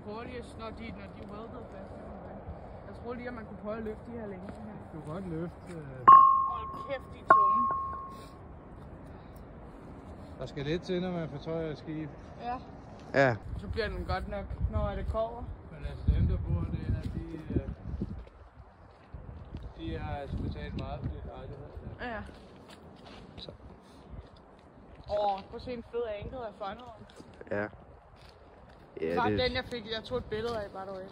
prøver lige, når de er welded fast. Jeg tror lige, at man kunne prøve at løfte de her længe. Du kan godt løfte. Hold kæft, de er tunge. Der skal lidt til, når man fortøjer skib. Ja. Ja. Så bliver den godt nok, når det kommer. Men altså dem, der bor der, de har altså betalt meget for det lejlighed. Ja. Så. Prøv at se en fed ankel af funnelen. Ja. Det var den, jeg fik. Jeg tog et billede af, by the way.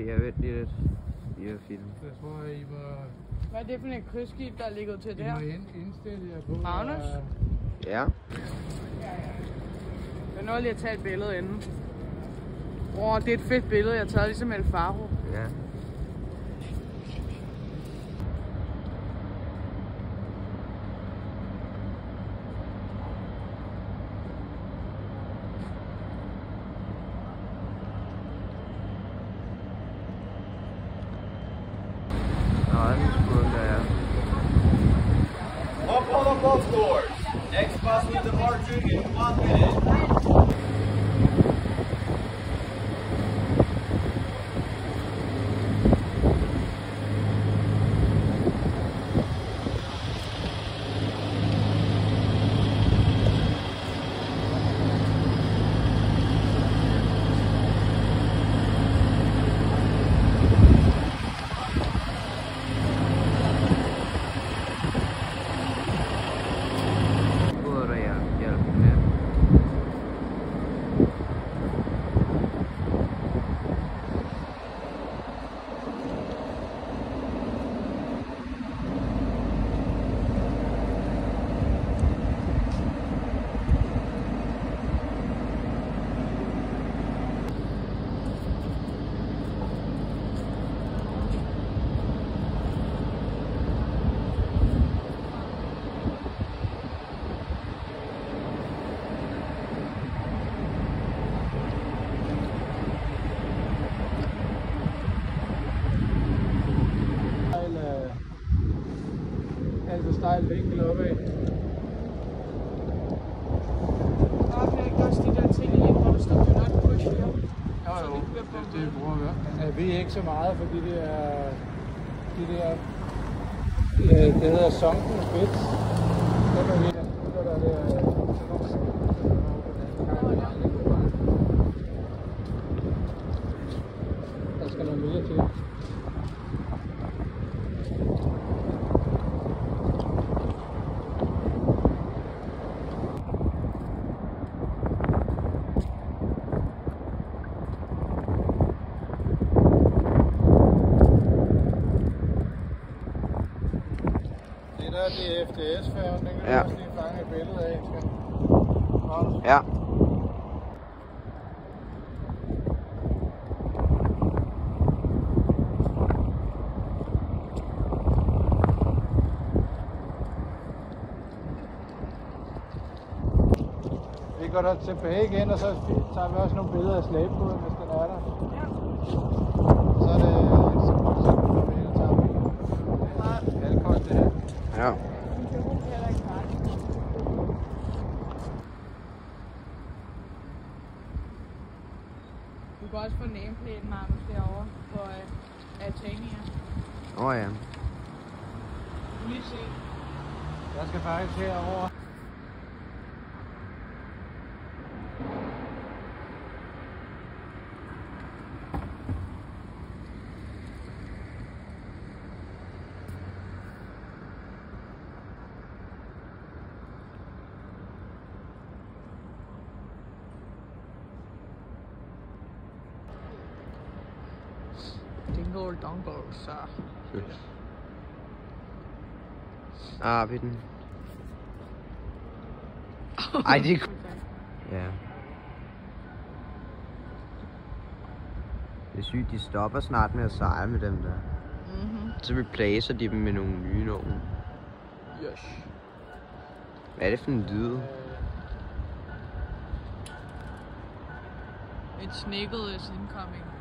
Jeg ved lige lidt. I er film. Jeg tror, I må... Hvad er det for et krydsskib, der er ligget til I der? må indstille jer på... Magnus? Ja. Jeg nåede lige at tage et billede inden. Det er et fedt billede, jeg har taget ligesom El Faro. Ja. Up on the boat doors. Next bus will departure in 1 minute. Altså stejl vinkel opad. Okay, ikke også de der ting i, hvor der står do not push her. Jo, det bruger vi. Men vi er ikke så meget for de der det hedder sunken bits. Det er vi der skal noget mere til. Det er FDS-færgen, den kan du også lige fange et billede af. Ja. Vi går der tilbage igen, og så tager vi også nogle billeder af slæbebåden, hvis den er der. Så er det så fortsætter vi, tager vi alkohol det her. Ja. Du kan også få nameplate, Magnus, derovre på Altania. Ja. Lige se. Jeg skal faktisk herover. Dingle dongle, så. Vi den. Ej, det er... Ja. Det er sygt, de stopper snart med at sejle med dem der. Så replacer de dem med nogle nye nogen. Yes. Hvad er det for en lyd? It's Nicholas incoming.